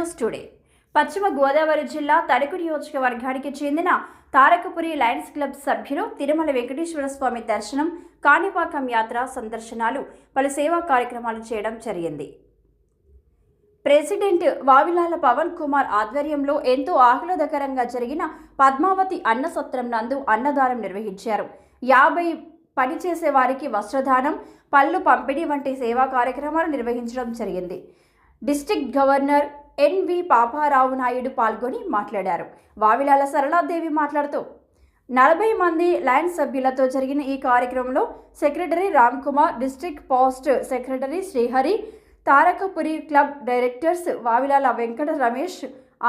News today. పశ్చిమ గోదావరి జిల్లా తణుకు నియోజకవర్గానికి చెందిన తారకపురి లయన్స్ క్లబ్ సభ్యులు తిరుమల వెంకటేశ్వర స్వామి దర్శనం, కాణిపాకం యాత్ర సందర్శనాలు, పలు సేవా కార్యక్రమాలు చేయడం జరిగింది. ప్రెసిడెంట్ వావిలాల పవన్ కుమార్ ఆధ్వర్యంలో ఎంతో ఆహ్లాదకరంగా జరిగిన పద్మావతి అన్న సత్రం నందు అన్నదానం నిర్వహించారు. 50 పనిచేసే వారికి వస్త్రదానం, పళ్ళు పంపిణీ వంటి సేవా కార్యక్రమాలు నిర్వహించడం జరిగింది. District governor N V. Paparao Naidu పాల్గొని మాట్లాడారు. వావిలాల సరళాదేవి మాట్లాడుతూ 40 మంది లయన్స్ సభ్యులతో జరిగిన ఈ కార్యక్రమంలో secretary Ram Kumar, district past secretary Srihari, Tarakapuri club directors Vavilala Venkata Ramesh,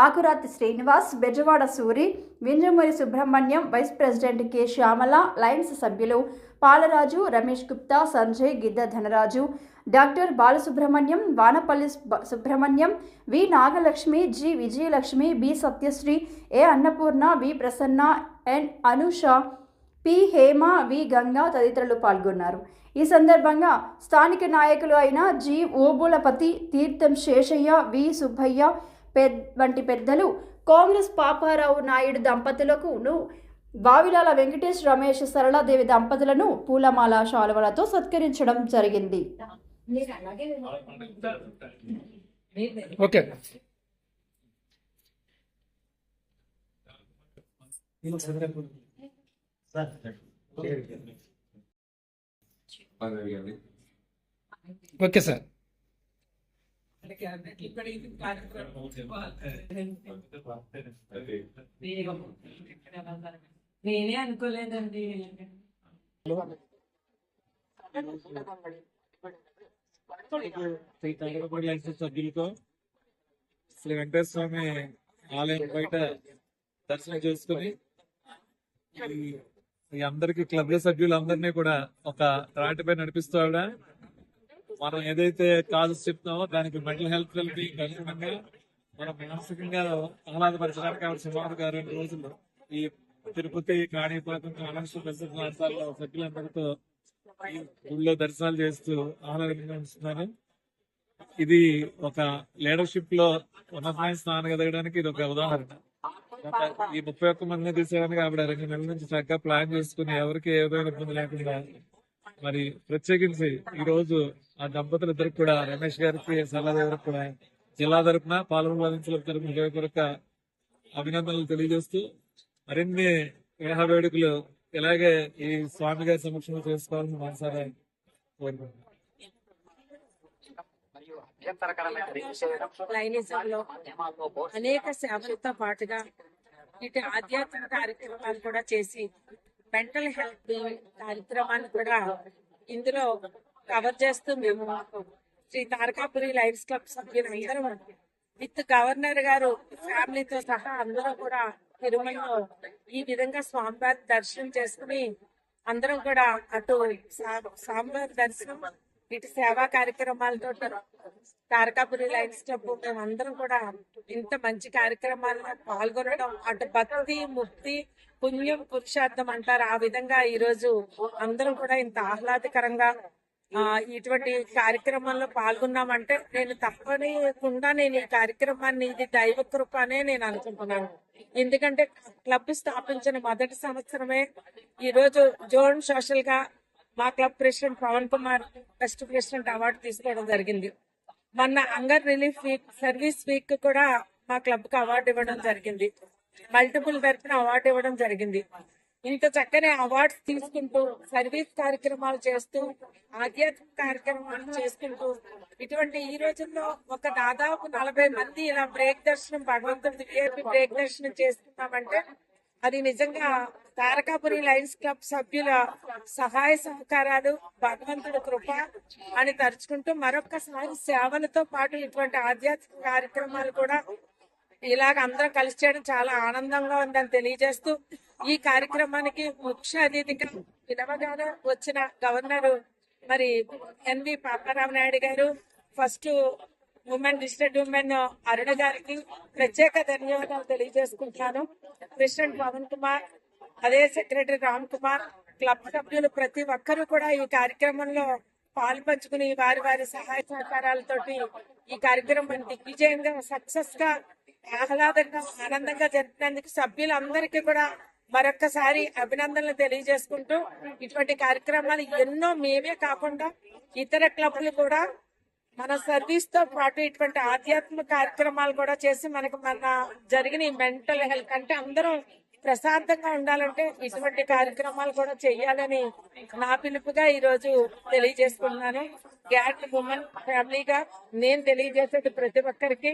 Akurathi Srinivas, Bezawada Suri, Vinjamuri Subrahmanyam, vice president K Shyamala, Lions సభ్యులు Palaraju, Ramesh Gupta, Sanjay, Gidda Dhanaraju, doctor Balasubrahmanyam, Vanapalli Subrahmanyam, V Nagalakshmi, G Vijayalakshmi, B Satyasri, A Annapurna, V Prasanna, N Anusha, P Hema, V Ganga తదితరులు పాల్గొన్నారు. ఈ సందర్భంగా స్థానిక నాయకులు అయిన జి ఓబులపతి, తీర్థం శేషయ్య, వి సుబ్బయ్య వంటి పెద్దలు కాంగ్రెస్ పాపారావు నాయుడు దంపతులకు వావిలాల వెంకటేష్ రమేష్ సరళాదేవి దంపతులను పూలమాల శాలువలతో సత్కరించడం జరిగింది. Okay sir. నేనే అనుకోలేదండి. సభ్యులతో శ్రీ వెంకటేశ్వర స్వామి ఆలయం బయట దర్శనం చేసుకుని ఈ అందరికి క్లబ్ సభ్యులందరినీ కూడా ఒక త్రాటిపై నడిపిస్తూ ఆవిడ మనం ఏదైతే కాజెస్ చెప్తామో దానికి మెంటల్ హెల్త్ వెల్బీయింగ్ అనుగుణంగా మనం మానసికంగా ఆహ్లాదపరచడానికి ఆవిడ సుమారుగా 2 రోజులు ఈ తిరుపతి, కాణిపాకం, కాళేశ్వరం ప్రాంతాల్లో సభ్యులందరితో ఈ గుళ్ళో దర్శనాలు చేస్తూ ఆహ్లాదంగా ఉంటున్నారు. ఇది ఒక లీడర్షిప్ లో ఉన్నతమైన స్థానం ఎదగడానికి ఇది ఒక ఉదాహరణ. ఈ 31 మందిని తీసేయడానికి ఆవిడ 2 నెలల నుంచి చక్కగా ప్లాన్ చేసుకుని ఎవరికి ఏ విధమైన ఇబ్బంది లేకుండా మరి ప్రత్యేకించి ఈ రోజు ఆ దంపతులు ఇద్దరికి కూడా, రమేష్ గారికి, సరళాదేవికి కూడా జిల్లా తరపున, పాల్గొన తరపున హృదయపూర్వక అభినందనలు తెలియజేస్తూ మరిన్ని వివాహ వేడుకలు ఇలాగే ఈ స్వామి గారి సమక్షంలో చేసుకోవాలని మనసారా కోరుకుంటున్నాను. అనేక సేవలతో పాటుగా ఇటు ఆధ్యాత్మిక కార్యక్రమాలు కూడా చేసి మెంటల్ హెల్త్ కార్యక్రమాన్ని కూడా ఇందులో కవర్ చేస్తూ మేము శ్రీ తారకాపురి లయన్స్ క్లబ్ సభ్యులందరం విత్ గవర్నర్ గారు ఫ్యామిలీతో సహా అందరూ కూడా తిరుమలలో ఈ విధంగా స్వామివారి దర్శనం చేసుకుని అందరం కూడా అటు స్వామివారి దర్శనం, ఇటు సేవా కార్యక్రమాలతో తారకాపురి లయన్స్ క్లబ్ మేమందరం కూడా ఇంత మంచి కార్యక్రమాల్లో పాల్గొనడం, అటు భక్తి, ముక్తి, పుణ్యం, పురుషార్థం అంటారు. ఆ విధంగా ఈ రోజు అందరం కూడా ఇంత ఆహ్లాదకరంగా ఇటువంటి కార్యక్రమంలో పాల్గొన్నామంటే నేను తప్పకుండా నేను ఈ కార్యక్రమాన్ని ఇది దైవ కృప అనే నేను అనుకుంటున్నాను. ఎందుకంటే క్లబ్ స్థాపించిన మొదటి సంవత్సరమే ఈ రోజు జోన్ సోషల్ గా మా club president Pavan Kumar best president award తీసుకోవడం జరిగింది. మొన్న hunger relief week, service week కూడా మా క్లబ్ కు అవార్డు ఇవ్వడం జరిగింది. మల్టిపుల్ తరఫున అవార్డు ఇవ్వడం జరిగింది. ఇంత చక్కని అవార్డ్స్ తీసుకుంటూ, సర్వీస్ కార్యక్రమాలు చేస్తూ, ఆధ్యాత్మిక కార్యక్రమాలు చేసుకుంటూ ఇటువంటి ఈ రోజుల్లో ఒక దాదాపు 40 మంది ఇలా బ్రేక్ దర్శనం, భగవంతుడి విఐపి బ్రేక్ దర్శనం చేసుకున్నామంటే అది నిజంగా తారకాపురి లయన్స్ క్లబ్ సభ్యుల సహాయ సహకారాలు, భగవంతుడి కృప అని తలుచుకుంటూ మరొక్కసారి సేవలతో పాటు ఇటువంటి ఆధ్యాత్మిక కార్యక్రమాలు కూడా ఇలాగ అందరం కలిసి చేయడం చాలా ఆనందంగా ఉందని తెలియజేస్తూ ఈ కార్యక్రమానికి ముఖ్య అతిథిగా పిలవగానే వచ్చిన గవర్నర్ మరి ఎన్.వి. పాపారావు నాయుడు గారు, ఫస్ట్ ఉమెన్ డిస్ట్రిక్ట్ ఉమెన్ అరుణ గారికి ప్రత్యేక ధన్యవాదాలు తెలియజేసుకుంటున్నాను. ప్రెసిడెంట్ పవన్ కుమార్, అదే సెక్రటరీ రామ్ కుమార్, క్లబ్ సభ్యులు ప్రతి ఒక్కరూ కూడా ఈ కార్యక్రమంలో పాలు పంచుకుని వారి వారి సహాయ సహకారాలతోటి ఈ కార్యక్రమం దిగ్విజయంగా సక్సెస్ గా ఆహ్లాదంగా ఆనందంగా జరిపినందుకు సభ్యులందరికీ కూడా మరొక్కసారి అభినందనలు తెలియజేసుకుంటూ ఇటువంటి కార్యక్రమాలు ఎన్నో మేమే కాకుండా ఇతర క్లబ్లు కూడా మన సర్వీస్ తో పాటు ఇటువంటి ఆధ్యాత్మిక కార్యక్రమాలు కూడా చేసి మన జరిగిన మెంటల్ హెల్త్ అంటే అందరూ ప్రశాంతంగా ఉండాలంటే ఇటువంటి కార్యక్రమాలు కూడా చేయాలని నా పిలుపుగా ఈ రోజు తెలియజేసుకుంటున్నాను. గ్యాట్ ఉమెన్ ఫ్యామిలీగా నేను తెలియజేసేది ప్రతి ఒక్కరికి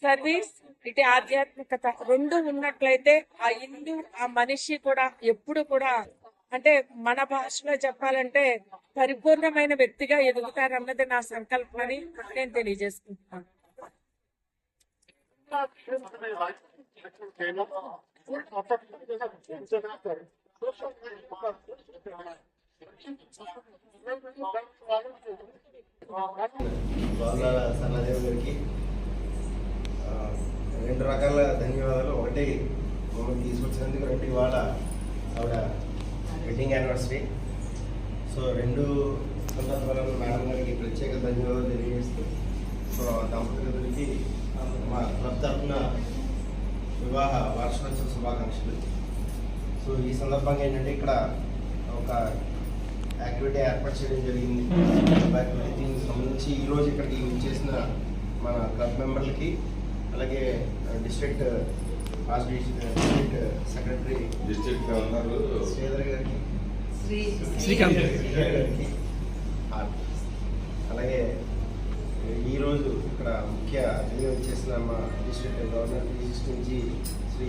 సర్వీస్ ఇటు ఆధ్యాత్మికత రెండు ఉన్నట్లయితే ఆ ఇల్లు ఆ మనిషి కూడా ఎప్పుడు కూడా అంటే మన భాషలో చెప్పాలంటే పరిపూర్ణమైన వ్యక్తిగా ఎదుగుతారన్నది నా సంకల్పం అని నేను తెలియజేసుకుంటున్నాను. సన్నదేవ్ గారికి రెండు రకాల ధన్యవాదాలు. ఒకటి మమ్మల్ని తీసుకొచ్చినందుకు, రెండు ఇవాళ ఆవిడ వెడ్డింగ్ యానివర్సరీ. సో రెండు సందర్భాలలో మేడం గారికి ప్రత్యేక ధన్యవాదాలు తెలియజేస్తూ, సో దంపతులకి మా క్లబ్ తరఫున వివాహ వార్షికోత్సవ శుభాకాంక్షలు. సో ఈ సందర్భంగా ఏంటంటే ఇక్కడ ఒక యాక్టివిటీ ఏర్పాటు చేయడం జరిగింది. దీనికి సంబంధించి ఈరోజు ఇక్కడికి చేసిన మన క్లబ్ మెంబర్లకి, అలాగే district secretary district governor Sridhar గారికి, శ్రీకాంత్ గారికి, అలాగే ఈరోజు ఇక్కడ ముఖ్య అతిథిగా చేసిన మా డిస్ట్రిక్ట్ గవర్నర్ డిస్ట్రిక్ట్ నుంచి శ్రీ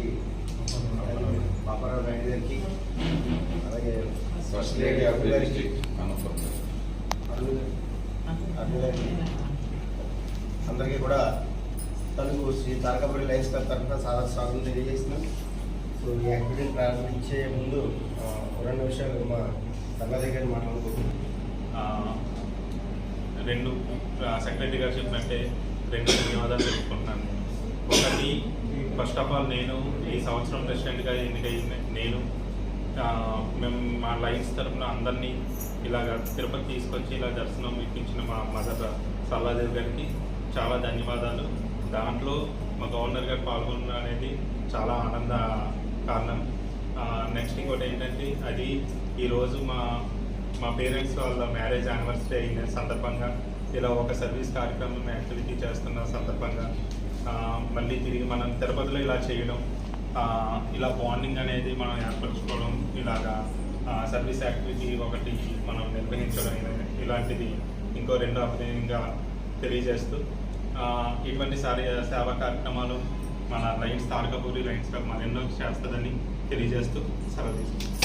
పాపారావు నాయుడు గారికి, అలాగే first lady of the district Arun గారికి, అందరికీ కూడా తణుకు శ్రీ తారకపురి లయన్స్ క్లబ్ తరఫున స్వాగతం తెలియజేస్తున్నాం. సో ఈ యాక్టివిటీని ప్రారంభించే ముందు రెండు విషయాలు మా తన దగ్గర మాట్లాడుకుంటున్నాం. రెండు సెక్రటరీ గారు చెప్పినట్టే రెండు ధన్యవాదాలు తెలుపుకుంటున్నాను. ఒకటి, ఫస్ట్ ఆఫ్ ఆల్ నేను ఈ సంవత్సరం ప్రెసిడెంట్గా ఎన్నికైన నేను మేము మా లైన్స్ తరఫున అందరినీ ఇలాగ తిరుపతి తీసుకొచ్చి ఇలా దర్శనం ఇప్పించిన మా మదర్ సల్లాదేవి గారికి చాలా ధన్యవాదాలు. దాంట్లో మా గవర్నర్ గారు పాల్గొనడం అనేది చాలా ఆనంద కారణం. నెక్స్ట్ ఇంకోటి ఏంటంటే అది ఈరోజు మా పేరెంట్స్ వాళ్ళ మ్యారేజ్ యానివర్సరీ అయిన సందర్భంగా ఇలా ఒక సర్వీస్ కార్యక్రమం యాక్టివిటీ చేస్తున్న సందర్భంగా మళ్ళీ తిరిగి మనం తిరుపతిలో ఇలా చేయడం, ఇలా బాండింగ్ అనేది మనం ఏర్పరచుకోవడం, ఇలాగా సర్వీస్ యాక్టివిటీ ఒకటి మనం నిర్వహించడం ఇలాంటిది ఇంకో రెండో అభినయంగా తెలియజేస్తూ ఇటువంటి సేవా కార్యక్రమాలు మన లయన్స్ తారకపూరి లయన్స్ క్లబ్ మరెన్నో చేస్తుందని తెలియజేస్తూ సెలవు తీసుకుంటాం.